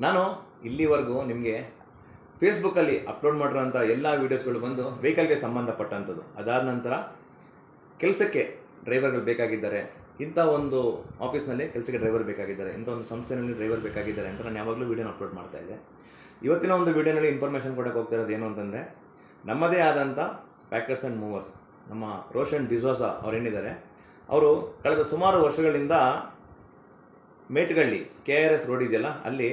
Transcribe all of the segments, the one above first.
ನಾನು ಇಲ್ಲಿವರೆಗೂ ನಿಮಗೆ ಫೇಸ್ಬುಕ್ಕಲ್ಲಿ ಅಪ್ಲೋಡ್ ಮಾಡಿರೋಂಥ ಎಲ್ಲ ವೀಡಿಯೋಸ್ಗಳು ಬಂದು ವೆಹಿಕಲ್ಗೆ ಸಂಬಂಧಪಟ್ಟಂಥದ್ದು. ಅದಾದ ನಂತರ ಕೆಲಸಕ್ಕೆ ಡ್ರೈವರ್ಗಳು ಬೇಕಾಗಿದ್ದಾರೆ, ಇಂಥ ಒಂದು ಆಫೀಸ್ನಲ್ಲಿ ಕೆಲಸಕ್ಕೆ ಡ್ರೈವರ್ ಬೇಕಾಗಿದ್ದಾರೆ, ಇಂಥ ಒಂದು ಸಂಸ್ಥೆಯಲ್ಲಿ ಡ್ರೈವರ್ ಬೇಕಾಗಿದ್ದಾರೆ ಅಂತ ನಾನು ಯಾವಾಗಲೂ ವೀಡಿಯೋನ ಅಪ್ಲೋಡ್ ಮಾಡ್ತಾಯಿದ್ದೆ. ಇವತ್ತಿನ ಒಂದು ವೀಡಿಯೋನಲ್ಲಿ ಇನ್ಫಾರ್ಮೇಷನ್ ಕೊಡೋಕೆ ಹೋಗ್ತಾ ಇರೋದು ಏನು ಅಂತಂದರೆ, ನಮ್ಮದೇ ಆದಂಥ ಪ್ಯಾಕರ್ಸ್ ಆ್ಯಂಡ್ ಮೂವರ್ಸ್ ನಮ್ಮ ರೋಷನ್ ಡಿಸೋಜಾ ಅವರೇನಿದ್ದಾರೆ, ಅವರು ಕಳೆದ ಸುಮಾರು ವರ್ಷಗಳಿಂದ ಮೇಟ್ಗಳ್ಳಿ KRS ರೋಡ್ ಇದೆಯಲ್ಲ, ಅಲ್ಲಿ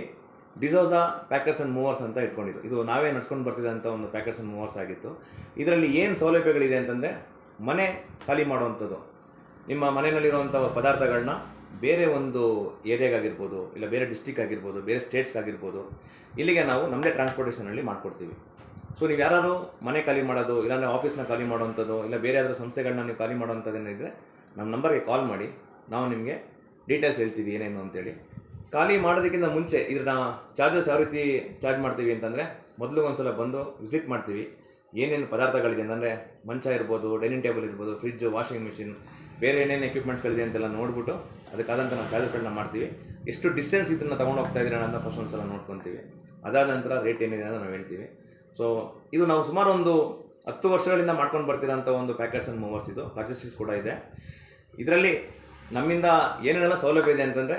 ಡಿಸೋಜಾ ಪ್ಯಾಕರ್ಸ್ ಆ್ಯಂಡ್ ಮೂವರ್ಸ್ ಅಂತ ಇಟ್ಕೊಂಡಿದ್ದು. ಇದು ನಾವೇ ನಡ್ಸ್ಕೊಂಡು ಬರ್ತಿದ್ದಂಥ ಒಂದು ಪ್ಯಾಕರ್ಸ್ ಆ್ಯಂಡ್ ಮೂವರ್ಸ್ ಆಗಿತ್ತು. ಇದರಲ್ಲಿ ಏನು ಸೌಲಭ್ಯಗಳಿದೆ ಅಂತಂದರೆ, ಮನೆ ಖಾಲಿ ಮಾಡುವಂಥದ್ದು, ನಿಮ್ಮ ಮನೆಯಲ್ಲಿರುವಂಥ ಪದಾರ್ಥಗಳನ್ನ ಬೇರೆ ಒಂದು ಏರಿಯಾಗಾಗಿರ್ಬೋದು, ಇಲ್ಲ ಬೇರೆ ಡಿಸ್ಟಿಕ್ ಆಗಿರ್ಬೋದು, ಬೇರೆ ಸ್ಟೇಟ್ಸ್ಗಾಗಿರ್ಬೋದು, ಇಲ್ಲಿಗೆ ನಾವು ನಮ್ಮದೇ ಟ್ರಾನ್ಸ್ಪೋರ್ಟೇಷನಲ್ಲಿ ಮಾಡಿಕೊಡ್ತೀವಿ. ಸೊ ನೀವು ಯಾರು ಮನೆ ಖಾಲಿ ಮಾಡೋದು, ಇಲ್ಲಾಂದರೆ ಆಫೀಸ್ನ ಖಾಲಿ ಮಾಡೋವಂಥದ್ದು, ಇಲ್ಲ ಬೇರೆ ಯಾವ್ದಾದ್ರು ಸಂಸ್ಥೆಗಳನ್ನ ನೀವು ಖಾಲಿ ಮಾಡೋವಂಥದ್ದೇನಿದ್ರೆ ನಮ್ಮ ನಂಬರ್ಗೆ ಕಾಲ್ ಮಾಡಿ, ನಾವು ನಿಮಗೆ ಡೀಟೇಲ್ಸ್ ಹೇಳ್ತೀವಿ ಏನೇನು ಅಂತೇಳಿ. ಖಾಲಿ ಮಾಡೋದಕ್ಕಿಂತ ಮುಂಚೆ ಇದನ್ನ ಚಾರ್ಜಸ್ ಯಾವ ರೀತಿ ಚಾರ್ಜ್ ಮಾಡ್ತೀವಿ ಅಂತಂದರೆ, ಮೊದಲು ಒಂದು ಸಲ ಬಂದು ವಿಸಿಟ್ ಮಾಡ್ತೀವಿ. ಏನೇನು ಪದಾರ್ಥಗಳಿದೆ ಅಂತಂದರೆ, ಮಂಚ ಇರ್ಬೋದು, ಡೈನಿಂಗ್ ಟೇಬಲ್ ಇರ್ಬೋದು, ಫ್ರಿಜ್ಜು, ವಾಷಿಂಗ್ ಮಿಷಿನ್, ಬೇರೆ ಏನೇನು ಎಕ್ವಿಪ್ಮೆಂಟ್ಸ್ಗಳಿದೆ ಅಂತೆಲ್ಲ ನೋಡಿಬಿಟ್ಟು ಅದಕ್ಕಾದಂಥ ನಾವು ಚಾರ್ಜಸ್ಗಳನ್ನ ಮಾಡ್ತೀವಿ. ಎಷ್ಟು ಡಿಸ್ಟೆನ್ಸ್ ಇದನ್ನು ತೊಗೊಂಡು ಹೋಗ್ತಾ ಇದ್ದೀರ ಅಂತ ಫಸ್ಟ್ ಒಂದು ಸಲ ನೋಡ್ಕೊತೀವಿ. ಅದಾದ ನಂತರ ರೇಟ್ ಏನಿದೆ ಅಂತ ನಾವು ಹೇಳ್ತೀವಿ. ಸೊ ಇದು ನಾವು ಸುಮಾರು ಒಂದು 10 ವರ್ಷಗಳಿಂದ ಮಾಡ್ಕೊಂಡು ಬರ್ತಿರೋಂಥ ಒಂದು ಪ್ಯಾಕರ್ಸ್ ಆ್ಯಂಡ್ ಮೂವರ್ಸ್. ಇದು ಲಾಜಿಸ್ಟಿಕ್ಸ್ ಕೂಡ ಇದೆ. ಇದರಲ್ಲಿ ನಮ್ಮಿಂದ ಏನೇನೆಲ್ಲ ಸೌಲಭ್ಯ ಇದೆ ಅಂತಂದರೆ,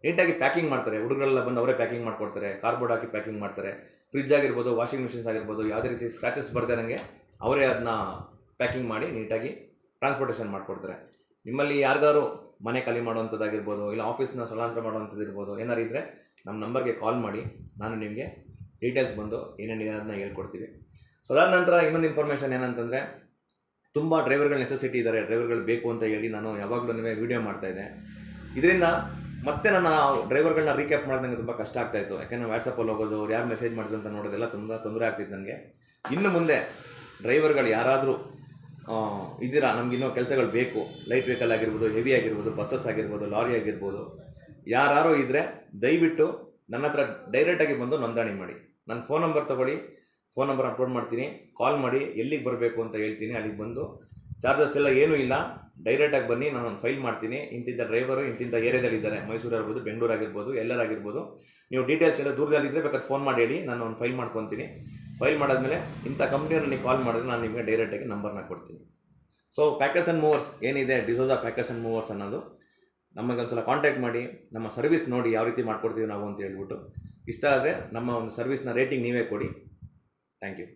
ನೀಟಾಗಿ ಪ್ಯಾಕಿಂಗ್ ಮಾಡ್ತಾರೆ. ಹುಡುಗರೆಲ್ಲ ಬಂದು ಅವರೇ ಪ್ಯಾಕಿಂಗ್ ಮಾಡಿಕೊಡ್ತಾರೆ, ಕಾರ್ಬೋರ್ಡ್ ಹಾಕಿ ಪ್ಯಾಕಿಂಗ್ ಮಾಡ್ತಾರೆ. ಫ್ರಿಜ್ ಆಗಿರ್ಬೋದು, ವಾಷಿಂಗ್ ಮಿಷಿನ್ಸ್ ಆಗಿರ್ಬೋದು, ಯಾವುದೇ ರೀತಿ ಸ್ಕ್ರಾಚಸ್ ಬರ್ದೇ ನನಗೆ ಅವರೇ ಅದನ್ನ ಪ್ಯಾಕಿಂಗ್ ಮಾಡಿ ನೀಟಾಗಿ ಟ್ರಾನ್ಸ್ಪೋರ್ಟೇಷನ್ ಮಾಡಿಕೊಡ್ತಾರೆ. ನಿಮ್ಮಲ್ಲಿ ಯಾರಿಗಾರು ಮನೆ ಖಾಲಿ ಮಾಡುವಂಥದ್ದಾಗಿರ್ಬೋದು, ಇಲ್ಲ ಆಫೀಸ್ನ ಸ್ಥಳಾಂತರ ಮಾಡುವಂಥದ್ದು ಇರ್ಬೋದು, ಏನಾರು ಇದ್ದರೆ ನಮ್ಮ ನಂಬರ್ಗೆ ಕಾಲ್ ಮಾಡಿ, ನಾನು ನಿಮಗೆ ಡೀಟೇಲ್ಸ್ ಬಂದು ಏನೇನಿದೆ ಅದನ್ನ ಹೇಳ್ಕೊಡ್ತೀವಿ. ಸೊ ಅದಾದ ನಂತರ ಇನ್ನೊಂದು ಇನ್ಫಾರ್ಮೇಷನ್ ಏನಂತಂದರೆ, ತುಂಬ ಡ್ರೈವರ್ಗಳ ನೆಸೆಸಿಟಿ ಇದ್ದಾರೆ, ಡ್ರೈವರ್ಗಳು ಬೇಕು ಅಂತ ಹೇಳಿ ನಾನು ಯಾವಾಗಲೂ ವೀಡಿಯೋ ಮಾಡ್ತಾಯಿದ್ದೆ. ಇದರಿಂದ ಮತ್ತೆ ನನ್ನ ಡ್ರೈವರ್ಗಳನ್ನ ರೀಕ್ಯಾಪ್ ಮಾಡೋದು ನನಗೆ ತುಂಬ ಕಷ್ಟ ಆಗ್ತಾಯಿತ್ತು. ಯಾಕೆಂದರೆ ವಾಟ್ಸಪ್ಪಲ್ಲಿ ಹೋಗೋದು, ಅವ್ರು ಯಾರು ಮೆಸೇಜ್ ಮಾಡಿದ್ರು ಅಂತ ನೋಡೋದೆಲ್ಲ ತುಂಬ ತೊಂದರೆ ಆಗ್ತಿತ್ತು ನನಗೆ. ಇನ್ನು ಮುಂದೆ ಡ್ರೈವರ್ಗಳು ಯಾರಾದರೂ ಇದ್ದೀರಾ, ನಮ್ಗೆ ಇನ್ನೂ ಕೆಲಸಗಳು ಬೇಕು, ಲೈಟ್ ವೆಹಿಕಲ್ ಆಗಿರ್ಬೋದು, ಹೆವಿ ಆಗಿರ್ಬೋದು, ಬಸ್ಸಸ್ ಆಗಿರ್ಬೋದು, ಲಾರಿ ಆಗಿರ್ಬೋದು, ಯಾರು ಇದ್ದರೆ ದಯವಿಟ್ಟು ನನ್ನ ಹತ್ರ ಡೈರೆಕ್ಟಾಗಿ ಬಂದು ನೋಂದಣಿ ಮಾಡಿ. ನನ್ನ ಫೋನ್ ನಂಬರ್ ತೊಗೊಳ್ಳಿ, ಫೋನ್ ನಂಬರ್ ಅಪ್ಲೋಡ್ ಮಾಡ್ತೀನಿ, ಕಾಲ್ ಮಾಡಿ, ಎಲ್ಲಿಗೆ ಬರಬೇಕು ಅಂತ ಹೇಳ್ತೀನಿ, ಅಲ್ಲಿಗೆ ಬಂದು ಚಾರ್ಜಸ್ ಎಲ್ಲ ಏನೂ ಇಲ್ಲ, ಡೈರೆಕ್ಟಾಗಿ ಬನ್ನಿ, ನಾನು ಒಂದು ಫೈಲ್ ಮಾಡ್ತೀನಿ. ಇಂತಿಂಥ ಡ್ರೈವರು ಇಂತಿಂಥ ಏರಿಯಾದಲ್ಲಿದ್ದಾರೆ, ಮೈಸೂರು ಆಗಿರ್ಬೋದು, ಬೆಂಗಳೂರು ಆಗಿರ್ಬೋದು, ಎಲ್ಲರಾಗಿರ್ಬೋದು. ನೀವು ಡೀಟೇಲ್ಸ್ ಎಲ್ಲ ದೂರದಲ್ಲಿದ್ದರೆ ಬೇಕಾದ್ರೆ ಫೋನ್ ಮಾಡಿ ಹೇಳಿ, ನಾನು ಒಂದು ಫೈಲ್ ಮಾಡ್ಕೊತೀನಿ. ಫೈಲ್ ಮಾಡಾದ್ಮೇಲೆ ಇಂಥ ಕಂಪ್ನಿಯವ್ರು ನನಗೆ ಕಾಲ್ ಮಾಡಿದ್ರೆ ನಾನು ನಿಮಗೆ ಡೈರೆಕ್ಟಾಗಿ ನಂಬರ್ನ ಕೊಡ್ತೀನಿ. ಸೊ ಪ್ಯಾಕರ್ಸ್ ಆ್ಯಂಡ್ ಮೂವರ್ಸ್ ಏನಿದೆ, ಡಿಸೋಜಾ ಪ್ಯಾಕರ್ಸ್ ಆ್ಯಂಡ್ ಮೂವರ್ಸ್ ಅನ್ನೋದು, ನಮಗೆ ಒಂದು ಸಲ ಕಾಂಟ್ಯಾಕ್ಟ್ ಮಾಡಿ, ನಮ್ಮ ಸರ್ವಿಸ್ ನೋಡಿ ಯಾವ ರೀತಿ ಮಾಡ್ಕೊಡ್ತೀವಿ ನಾವು ಅಂತ ಹೇಳ್ಬಿಟ್ಟು. ಇಷ್ಟ ಆದರೆ ನಮ್ಮ ಒಂದು ಸರ್ವಿಸ್ನ ರೇಟಿಂಗ್ ನೀವೇ ಕೊಡಿ. Thank you.